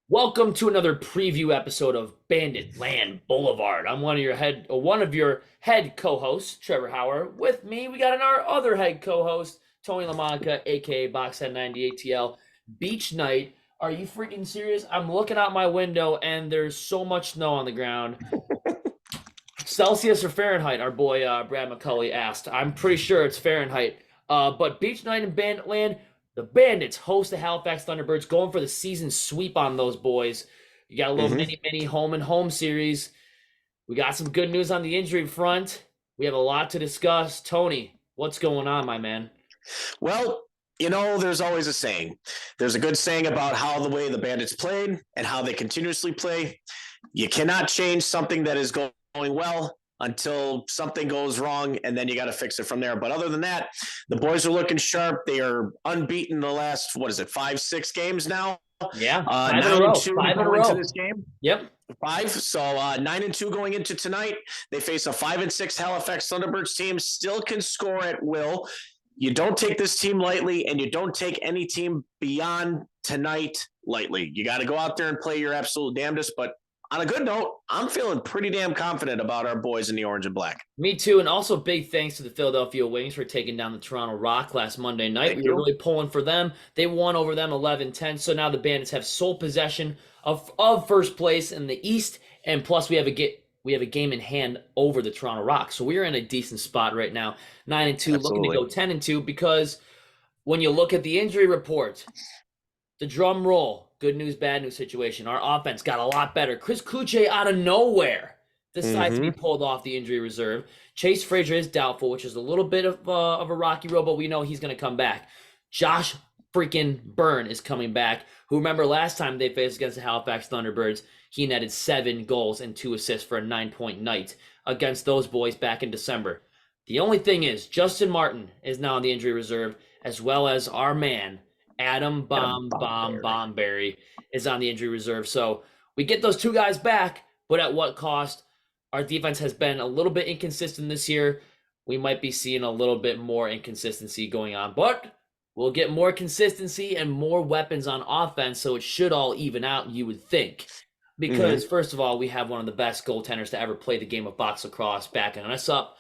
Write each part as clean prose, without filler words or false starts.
Welcome to another preview episode of Banditland Boulevard. I'm one of your head co-hosts, Trevor Hauer. With me, we got our other head co-host, Tony LaMonica, aka Boxhead98TL. Beach night. Are you freaking serious? I'm looking out my window and there's so much snow on the ground. Celsius or Fahrenheit? Our boy Brad McCulley asked. I'm pretty sure it's Fahrenheit. But beach night in Banditland. The Bandits host the Halifax Thunderbirds, going for the season sweep on those boys. You got a little mini home and home series. We got some good news on the injury front. We have a lot to discuss. Tony, what's going on, my man? Well, there's always a saying. There's a good saying about how the way the Bandits played and how they continuously play. You cannot change something that is going well until something goes wrong, and then you got to fix it from there. But other than that, the boys are looking sharp. They are unbeaten the last, 5-6 games now? Yeah, 9-2 5 in a going row. into this game. Yep. 5. So 9-2 going into tonight. They face a 5-6 Halifax Thunderbirds team. Still can score at will. You don't take this team lightly, and you don't take any team beyond tonight lightly. You got to go out there and play your absolute damnedest. But on a good note, I'm feeling pretty damn confident about our boys in the orange and black. Me too, and also big thanks to the Philadelphia Wings for taking down the Toronto Rock last Monday night. We were really pulling for them. They won over them 11-10, so now the Bandits have sole possession of first place in the East, and plus we have a game in hand over the Toronto Rock. So we're in a decent spot right now. 9-2, looking to go 10-2, because when you look at the injury report, the drum roll, good news, bad news situation. Our offense got a lot better. Chris Cloutch out of nowhere decides to be pulled off the injury reserve. Chase Frazier is doubtful, which is a little bit of a rocky road, but we know he's going to come back. Josh freaking Byrne is coming back, who, remember last time they faced against the Halifax Thunderbirds, he netted 7 goals and 2 assists for a 9-point night against those boys back in December. The only thing is, Justin Martin is now on the injury reserve, as well as our man, Adam Bomberry is on the injury reserve. So we get those two guys back, but at what cost? Our defense has been a little bit inconsistent this year. We might be seeing a little bit more inconsistency going on, but we'll get more consistency and more weapons on offense, so it should all even out, you would think. Because, first of all, we have one of the best goaltenders to ever play the game of box lacrosse backing us up.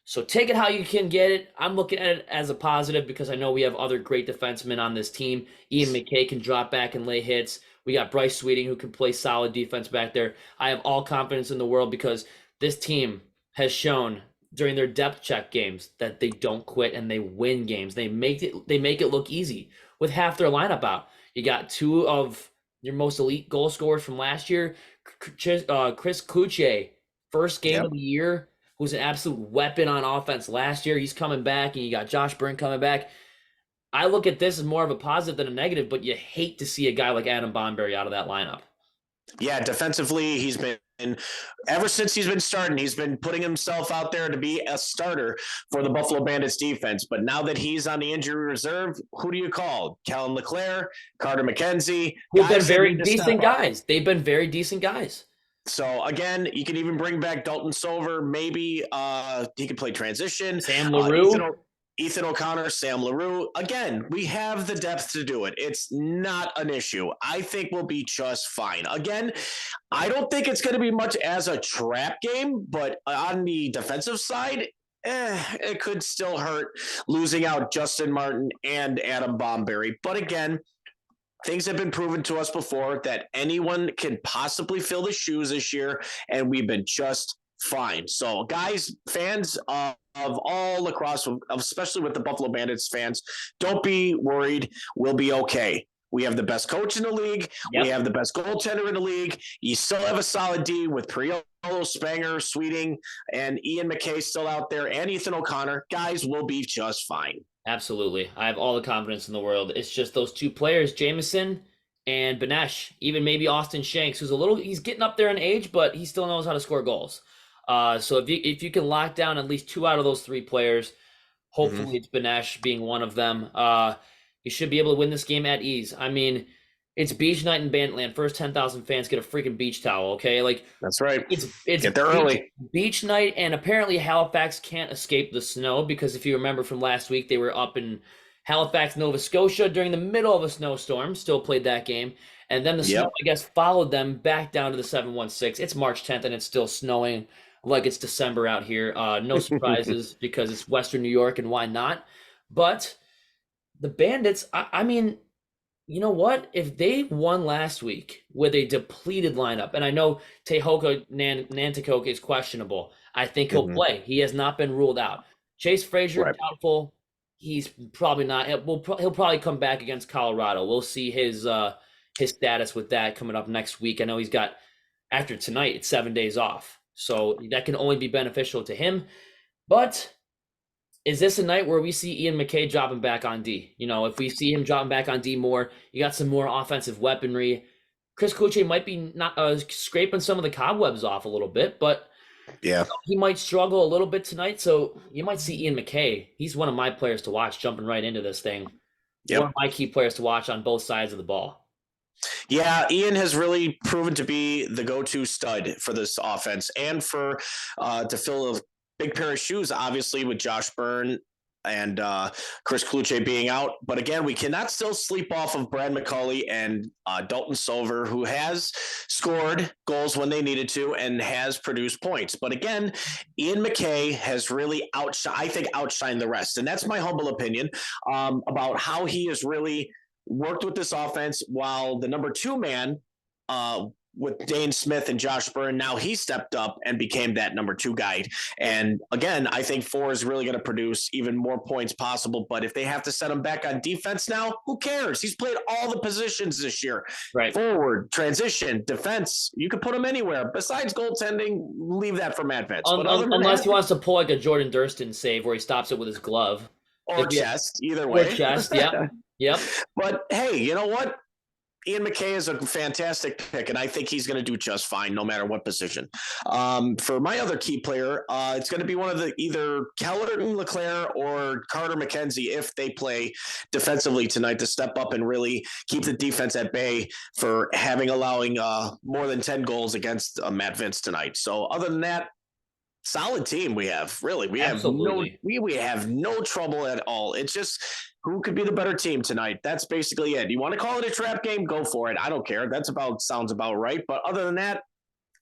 So take it how you can get it. I'm looking at it as a positive because I know we have other great defensemen on this team. Ian McKay can drop back and lay hits. We got Bryce Sweeting who can play solid defense back there. I have all confidence in the world because this team has shown during their depth check games that they don't quit and they win games. They make it look easy with half their lineup out. You got 2 of your most elite goal scorers from last year. Chris Cloutch, first game of the year, who's an absolute weapon on offense last year. He's coming back, and you got Josh Byrne coming back. I look at this as more of a positive than a negative, but you hate to see a guy like Adam Bomberry out of that lineup. Yeah, defensively, he's been, ever since he's been starting, he's been putting himself out there to be a starter for the Buffalo Bandits defense. But now that he's on the injury reserve, who do you call? Kellen LeClaire, Carter McKenzie? Who've been very decent guys. They've been very decent guys. So, again, you can even bring back Dalton Sover. Maybe he could play transition. Sam LaRue. Ethan O'Connor, Sam LaRue. Again, we have the depth to do it. It's not an issue. I think we'll be just fine. Again, I don't think it's going to be much as a trap game, but on the defensive side, it could still hurt losing out Justin Martin and Adam Bomberry. But again, things have been proven to us before that anyone can possibly fill the shoes this year, and we've been just fine. So, guys, fans of all lacrosse, especially with the Buffalo Bandits fans, don't be worried. We'll be okay. We have the best coach in the league. Yep. We have the best goaltender in the league. You still have a solid D with Priolo, Spanger, Sweeting, and Ian McKay still out there, and Ethan O'Connor. Guys, we'll be just fine. Absolutely. I have all the confidence in the world. It's just those 2 players, Jameson and Benesh, even maybe Austin Shanks, he's getting up there in age, but he still knows how to score goals. So if you can lock down at least 2 out of those 3 players, hopefully it's Benesh being one of them, you should be able to win this game at ease. I mean, it's beach night in Banditland. First 10,000 fans get a freaking beach towel, okay? Like, that's right. It's get there early. Beach night, and apparently Halifax can't escape the snow because if you remember from last week, they were up in Halifax, Nova Scotia during the middle of a snowstorm, still played that game. And then the snow, I guess, followed them back down to the 7-1-6. It's March 10th and it's still snowing like it's December out here. No surprises because it's Western New York and why not? But the Bandits, I mean, you know what? If they won last week with a depleted lineup, and I know Tehoka Nanticoke is questionable, I think he'll play. He has not been ruled out. Chase Frazier, doubtful. He's probably not. He'll probably come back against Colorado. We'll see his status with that coming up next week. I know he's got, after tonight, it's 7 days off. So that can only be beneficial to him. But is this a night where we see Ian McKay dropping back on D? You know, if we see him dropping back on D more, you got some more offensive weaponry. Chris Cloutch might be not scraping some of the cobwebs off a little bit, but yeah, he might struggle a little bit tonight. So you might see Ian McKay. He's one of my players to watch, jumping right into this thing. Yep. One of my key players to watch on both sides of the ball. Yeah, Ian has really proven to be the go-to stud for this offense and for to fill a big pair of shoes, obviously, with Josh Byrne and Chris Cloutch being out. But again, we cannot still sleep off of Brad McCauley and Dalton Silver, who has scored goals when they needed to and has produced points. But again, Ian McKay has really outshined the rest. And that's my humble opinion about how he has really worked with this offense, while the number two man with Dane Smith and Josh Byrne, now he stepped up and became that number two guy. And again, I think Four is really going to produce even more points possible. But if they have to set him back on defense now, who cares? He's played all the positions this year. Right. Forward, transition, defense. You could put him anywhere. Besides goaltending, leave that for Matt Vince. Unless he wants to pull like a Jordan Durston save where he stops it with his glove. Or chest, either way. Or chest, yeah. Yep. But hey, you know what? Ian McKay is a fantastic pick, and I think he's going to do just fine no matter what position. For my other key player, it's going to be one of the either Keller and Leclerc or Carter McKenzie if they play defensively tonight to step up and really keep the defense at bay for allowing more than 10 goals against Matt Vince tonight. So other than that, solid team we have. Really, we have no trouble at all. It's just who could be the better team tonight. That's basically it. You want to call it a trap game? Go for it. I don't care. Sounds about right. But other than that,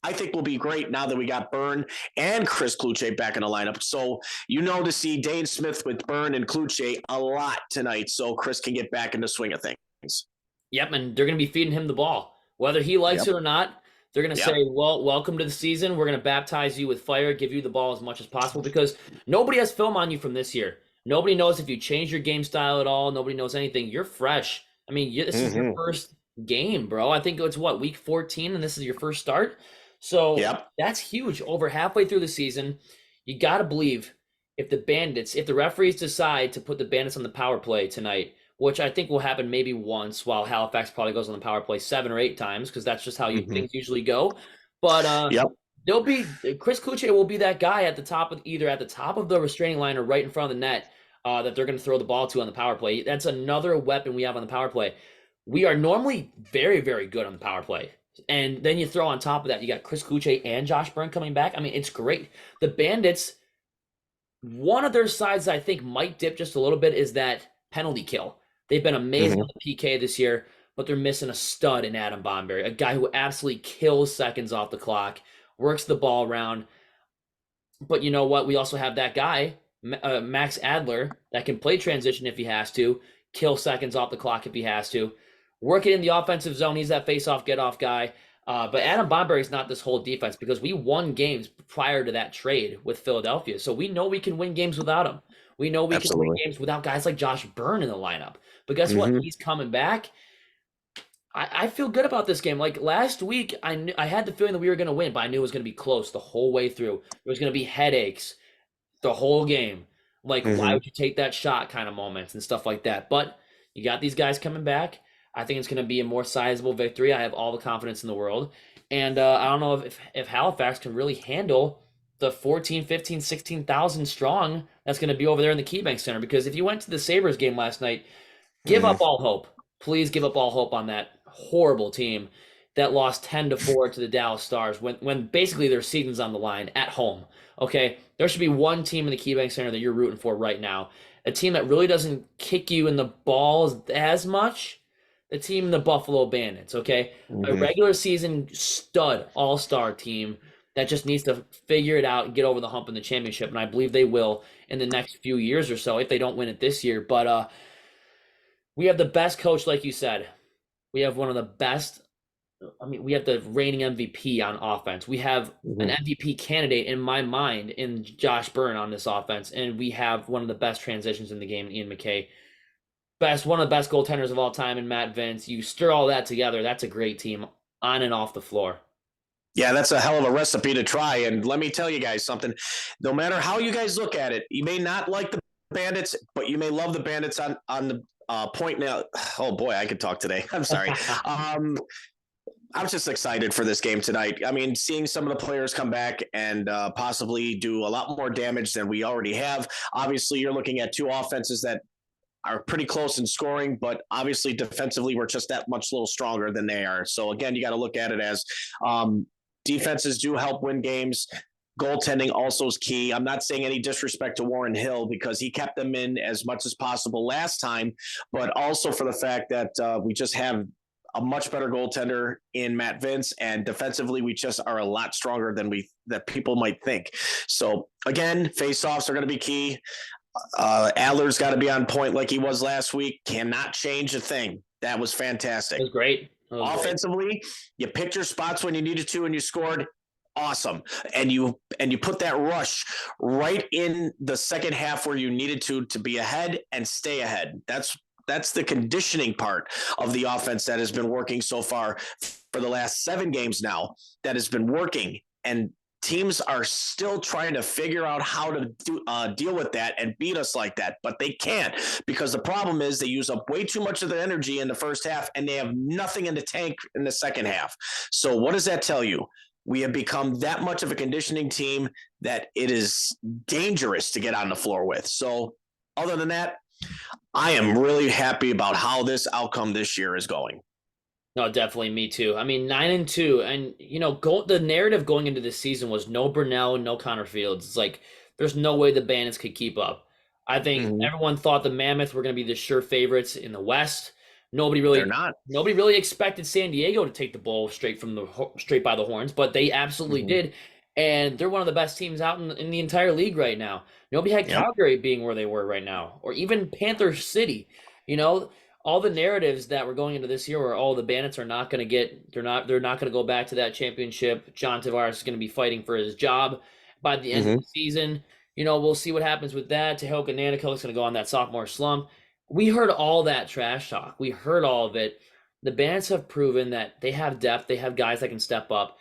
I think we'll be great now that we got Byrne and Chris Cloutch back in the lineup. So to see Dane Smith with Byrne and Cloutch a lot tonight, so Chris can get back in the swing of things. Yep, and they're going to be feeding him the ball, whether he likes it or not. They're going to say, well, welcome to the season. We're going to baptize you with fire, give you the ball as much as possible, because nobody has film on you from this year. Nobody knows if you change your game style at all. Nobody knows anything. You're fresh. I mean, this is your first game, bro. I think it's week 14, and this is your first start. So that's huge. Over halfway through the season, you got to believe if the referees decide to put the Bandits on the power play tonight, which I think will happen maybe once, while Halifax probably goes on the power play 7 or 8 times, because that's just how things usually go. But they'll be Chris Cloutch will be that guy at the top of the restraining line or right in front of the net that they're going to throw the ball to on the power play. That's another weapon we have on the power play. We are normally very, very good on the power play. And then you throw on top of that, you got Chris Cloutch and Josh Byrne coming back. I mean, it's great. The Bandits, one of their sides I think might dip just a little bit is that penalty kill. They've been amazing on the PK this year, but they're missing a stud in Adam Bomberry, a guy who absolutely kills seconds off the clock, works the ball around. But you know what? We also have that guy, Max Adler, that can play transition if he has to, kill seconds off the clock if he has to, work it in the offensive zone. He's that face-off, get-off guy. But Adam Bomberry is not this whole defense, because we won games prior to that trade with Philadelphia. So we know we can win games without him. We know we can win games without guys like Josh Byrne in the lineup. But guess what? He's coming back. I feel good about this game. Like last week, I had the feeling that we were going to win, but I knew it was going to be close the whole way through. There was going to be headaches the whole game. Like, why would you take that shot kind of moments and stuff like that. But you got these guys coming back. I think it's going to be a more sizable victory. I have all the confidence in the world. And I don't know if Halifax can really handle the 14, 15, 16,000 strong that's going to be over there in the KeyBank Center. Because if you went to the Sabres game last night, give up all hope. Please give up all hope on that horrible team that lost 10-4 to the Dallas Stars when basically their season's on the line at home. Okay, there should be one team in the KeyBank Center that you're rooting for right now. a team that really doesn't kick you in the balls as much, the team, the Buffalo Bandits, okay? A regular season stud all-star team that just needs to figure it out and get over the hump in the championship, and I believe they will in the next few years or so if they don't win it this year. But we have the best coach, like you said. We have one of the best. I mean, we have the reigning MVP on offense. We have an MVP candidate in my mind in Josh Byrne on this offense, and we have one of the best transitions in the game, Ian McKay. One of the best goaltenders of all time in Matt Vince. You stir all that together, that's a great team on and off the floor. Yeah, that's a hell of a recipe to try. And let me tell you guys something. No matter how you guys look at it, you may not like the Bandits, but you may love the Bandits on the point now. Oh, boy, I could talk today. I'm sorry. I'm just excited for this game tonight. I mean, seeing some of the players come back and possibly do a lot more damage than we already have. Obviously, you're looking at two offenses that are pretty close in scoring, but obviously defensively, we're just that much a little stronger than they are. So again, you got to look at it as defenses do help win games. Goaltending also is key. I'm not saying any disrespect to Warren Hill because he kept them in as much as possible last time, but also for the fact that we just have a much better goaltender in Matt Vince, and defensively we just are a lot stronger than that people might think. So again, face-offs are going to be key. Adler's got to be on point like he was last week. Cannot change a thing. That was fantastic. It was great. Offensively, you picked your spots when you needed to and you scored. Awesome. And you put that rush right in the second half where you needed to be ahead and stay ahead. That's the conditioning part of the offense that has been working so far for the last 7 games now, that has been working. And teams are still trying to figure out how to deal with that and beat us like that, but they can't, because the problem is they use up way too much of their energy in the first half and they have nothing in the tank in the second half. So what does that tell you? We have become that much of a conditioning team that it is dangerous to get on the floor with. So other than that, I am really happy about how this outcome this year is going. No, definitely me too. I mean, 9-2, and the narrative going into this season was no Brunell, no Connor Fields. It's like there's no way the Bandits could keep up. I think everyone thought the Mammoth were going to be the sure favorites in the West. Nobody really expected San Diego to take the ball straight by the horns, but they absolutely did. And they're one of the best teams out in the entire league right now. Nobody had Calgary being where they were right now, or even Panther City. All the narratives that were going into this year were, the Bandits are not going to they're not going to go back to that championship. John Tavares is going to be fighting for his job by the end of the season. We'll see what happens with that. Tehoka Nanticoke is going to go on that sophomore slump. We heard all that trash talk. We heard all of it. The Bandits have proven that they have depth. They have guys that can step up.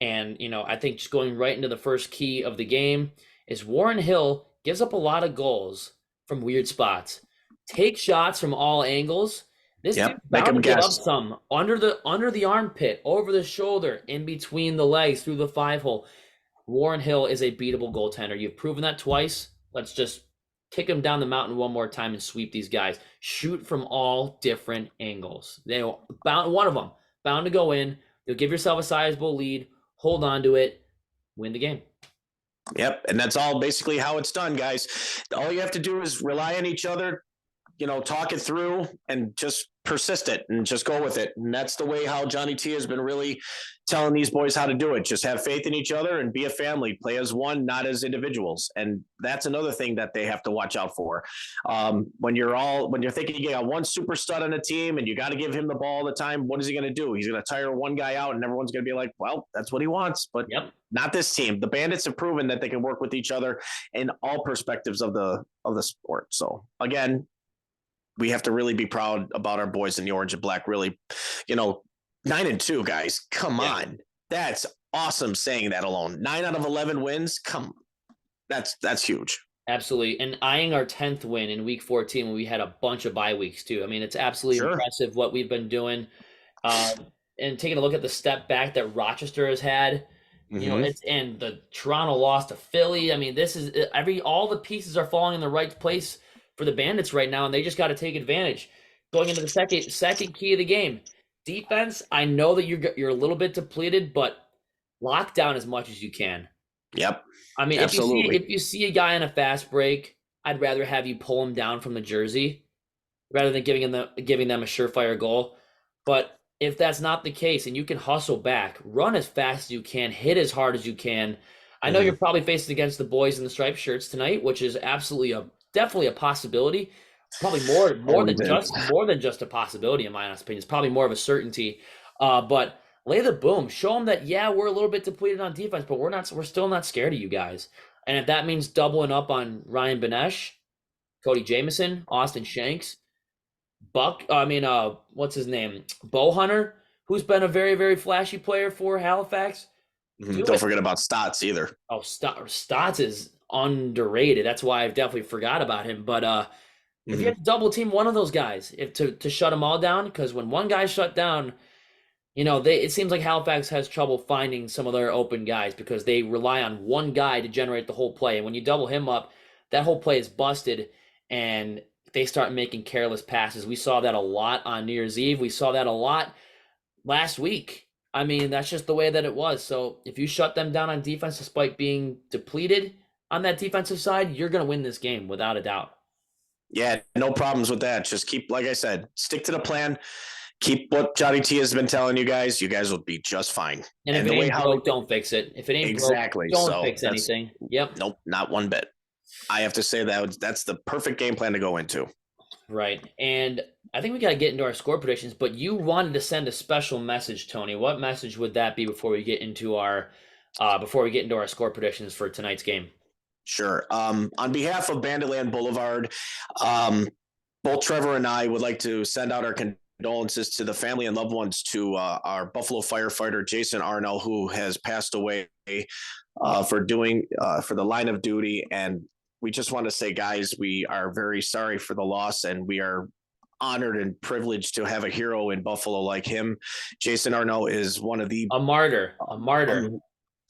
And, I think just going right into the first key of the game is Warren Hill gives up a lot of goals from weird spots. Take shots from all angles. This dude's bound to give up some under the armpit, over the shoulder, in between the legs, through the 5-hole. Warren Hill is a beatable goaltender. You've proven that twice. Let's just kick him down the mountain one more time and sweep these guys. Shoot from all different angles. One of them bound to go in. You'll give yourself a sizable lead. Hold on to it. Win the game. Yep, and that's all basically how it's done, guys. All you have to do is rely on each other, talk it through and just persist it and just go with it. And that's the way how Johnny T has been really telling these boys how to do it. Just have faith in each other and be a family, play as one, not as individuals. And that's another thing that they have to watch out for. When you're thinking you got one super stud on a team and you got to give him the ball all the time, what is he going to do? He's going to tire one guy out and everyone's going to be like, well, that's what he wants, but not this team. The Bandits have proven that they can work with each other in all perspectives of the sport. So again, we have to really be proud about our boys in the orange and black. Really, 9-2, guys. Come on, that's awesome. Saying that alone, 9 out of 11 wins. That's huge. Absolutely, and eyeing our 10th win in Week 14 when we had a bunch of bye weeks too. I mean, it's absolutely impressive what we've been doing, and taking a look at the step back that Rochester has had. And the Toronto loss to Philly. I mean, this is all the pieces are falling in the right place for the Bandits right now, and they just got to take advantage. Going into the second key of the game, defense. I know that you're a little bit depleted, but lock down as much as you can. Yep. I mean, absolutely. If you see a guy in a fast break, I'd rather have you pull them down from the jersey rather than giving them a surefire goal. But if that's not the case and you can hustle back, run as fast as you can, hit as hard as you can. I know you're probably facing against the boys in the striped shirts tonight, which is definitely a possibility. Probably more than just a possibility, in my honest opinion. It's probably more of a certainty. But lay the boom. Show them that we're a little bit depleted on defense, but we're still not scared of you guys. And if that means doubling up on Ryan Benesh, Cody Jamieson, Austin Shanks, what's his name? Bow Hunter, who's been a very, very flashy player for Halifax. Don't forget about Stotts either. Oh, Stotts is underrated. That's why I've definitely forgot about him. But if you have to double team one of those guys, to shut them all down, because when one guy's shut down, it seems like Halifax has trouble finding some of their open guys because they rely on one guy to generate the whole play. And when you double him up, that whole play is busted, and they start making careless passes. We saw that a lot on New Year's Eve. We saw that a lot last week. I mean, that's just the way that it was. So if you shut them down on defense despite being depleted on that defensive side, you're going to win this game without a doubt. Yeah, no problems with that. Just keep, like I said, stick to the plan. Keep what Johnny T has been telling you guys. You guys will be just fine. And if it ain't broke, don't fix it. If it ain't exactly, broke, don't fix anything. Yep. Nope, not one bit. I have to say that's the perfect game plan to go into. Right. And I think we got to get into our score predictions, but you wanted to send a special message, Tony. What message would that be before we get into our score predictions for tonight's game? Sure. On behalf of Banditland Boulevard, both Trevor and I would like to send out our condolences to the family and loved ones to our Buffalo firefighter Jason Arno, who has passed away for the line of duty. And we just want to say, guys, we are very sorry for the loss, and we are honored and privileged to have a hero in Buffalo like him. Jason Arno is a martyr,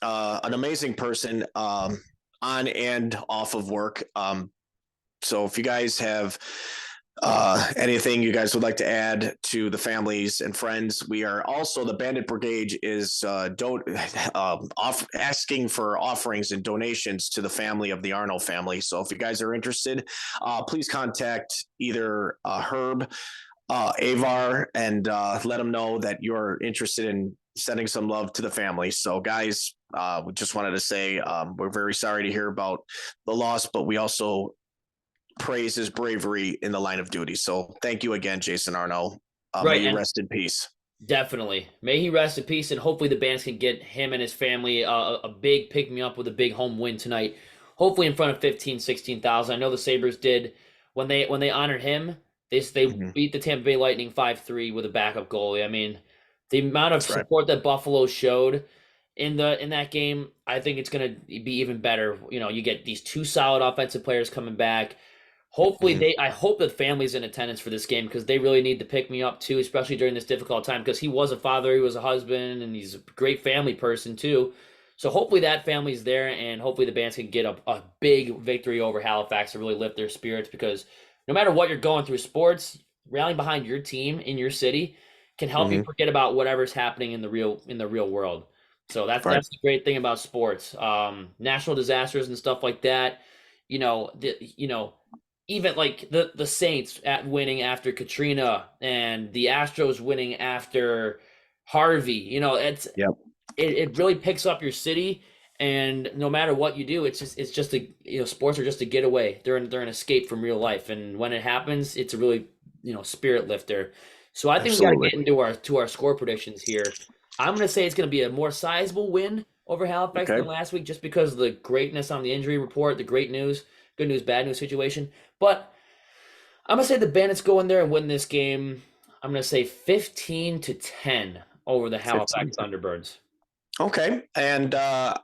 an amazing person on and off of work. So if you guys have anything you guys would like to add to the families and friends, we are also, the Bandit Brigade is asking for offerings and donations to the family of the Arno family. So if you guys are interested, please contact either Herb, Avar, and let them know that you're interested in sending some love to the family. So guys, we just wanted to say we're very sorry to hear about the loss, but we also praise his bravery in the line of duty. So thank you again, Jason Arno. May he rest in peace. Definitely. May he rest in peace, and hopefully the Bandits can get him and his family a big pick-me-up with a big home win tonight, hopefully in front of 16,000. I know the Sabres did when they honored him. They beat the Tampa Bay Lightning 5-3 with a backup goalie. I mean, the amount of support that Buffalo showed in that game, I think it's going to be even better. You get these two solid offensive players coming back. Hopefully I hope that family's in attendance for this game, because they really need to pick me up too, especially during this difficult time, because he was a father, he was a husband, and he's a great family person too. So hopefully that family's there, and hopefully the Bandits can get a big victory over Halifax to really lift their spirits, because no matter what you're going through, sports, rallying behind your team in your city can help you forget about whatever's happening in the real world. So that's the great thing about sports. National disasters and stuff like that, even like the Saints winning after Katrina and the Astros winning after Harvey, it really picks up your city. And no matter what you do, it's just sports are just a getaway. They're an escape from real life. And when it happens, it's a really, spirit lifter. So I think we got to get into our score predictions here. I'm going to say it's going to be a more sizable win over Halifax than last week, just because of the greatness on the injury report, the great news, good news, bad news situation. But I'm going to say the Bandits go in there and win this game. I'm going to say 15-10 over the Halifax Thunderbirds. Okay. And, I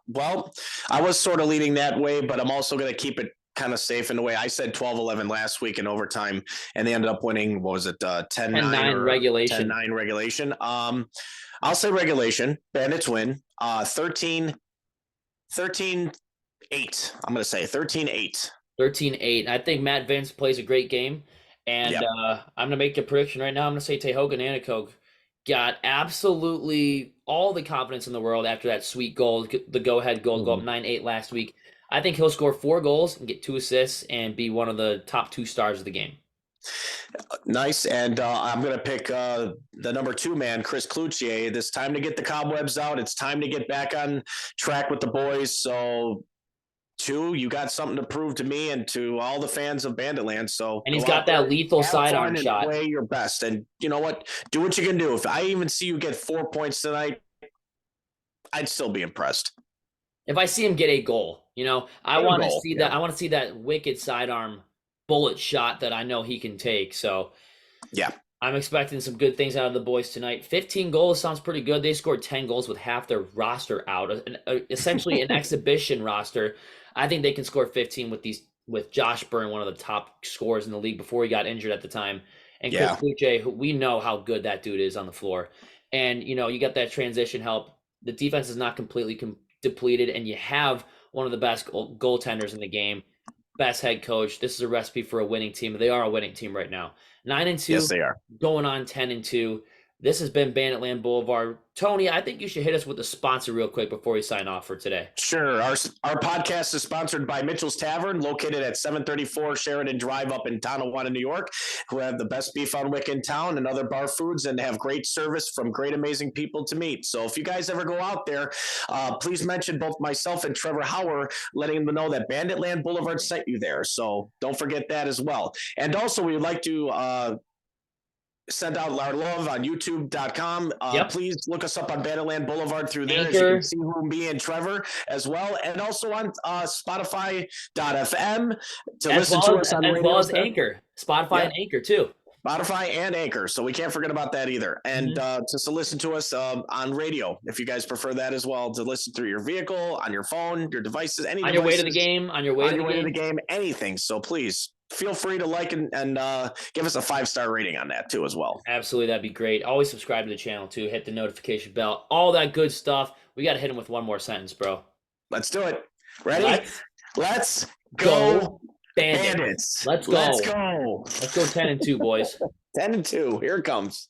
was sort of leaning that way, but I'm also going to keep it kind of safe in a way. I said 12-11 last week in overtime, and they ended up winning, what was it, 10-9 regulation. 10-9 regulation. I'll say regulation. Bandits win. 13-8. I'm going to say 13-8. 13-8. I think Matt Vince plays a great game. And I'm going to make a prediction right now. I'm going to say Tehoga Nanticoke got absolutely all the confidence in the world after that sweet goal, the go-ahead goal, go up 9-8 last week. I think he'll score 4 goals and get 2 assists and be one of the top 2 stars of the game. Nice. And I'm going to pick the number 2 man, Chris Cloutch. It's time to get the cobwebs out. It's time to get back on track with the boys. So, 2, you got something to prove to me and to all the fans of Banditland. So, and he's got that lethal sidearm shot. Play your best, and you know what? Do what you can do. If I even see you get 4 points tonight, I'd still be impressed. If I see him get a goal, I want to see that. I want to see that wicked sidearm bullet shot that I know he can take. So, yeah, I'm expecting some good things out of the boys tonight. 15 goals sounds pretty good. They scored 10 goals with half their roster out, essentially an exhibition roster. I think they can score 15 with Josh Byrne, one of the top scorers in the league before he got injured at the time, and Chris Cloutch, who we know how good that dude is on the floor. And you got that transition help. The defense is not completely depleted, and you have one of the best goaltenders in the game, best head coach. This is a recipe for a winning team. They are a winning team right now. 9-2. Yes, they are. Going on 10-2. This has been Banditland Boulevard. Tony, I think you should hit us with a sponsor real quick before we sign off for today. Sure. Our podcast is sponsored by Mitchell's Tavern, located at 734 Sheridan Drive up in Tonawanda, New York, who have the best beef on wick in town and other bar foods and have great service from great, amazing people to meet. So if you guys ever go out there, please mention both myself and Trevor Hauer, letting them know that Banditland Boulevard sent you there. So don't forget that as well. And also, we would like to send out our love on youtube.com. Please look us up on Banditland Boulevard through there. As you can see who me and Trevor as well. And also on Spotify.fm to listen to us on radio. As well as Anchor. Spotify and Anchor too. Spotify and Anchor. So we can't forget about that either. And just to listen to us on radio, if you guys prefer that as well, to listen through your vehicle, on your phone, your devices, any on your way to the game, on your way to the game, anything. So please feel free to like and give us a 5-star rating on that too as well. Absolutely, that'd be great. Always subscribe to the channel too. Hit the notification bell. All that good stuff. We got to hit him with one more sentence, bro. Let's do it. Ready? Let's go Bandits. Let's go. Let's go 10-2, boys. 10-2. Here it comes.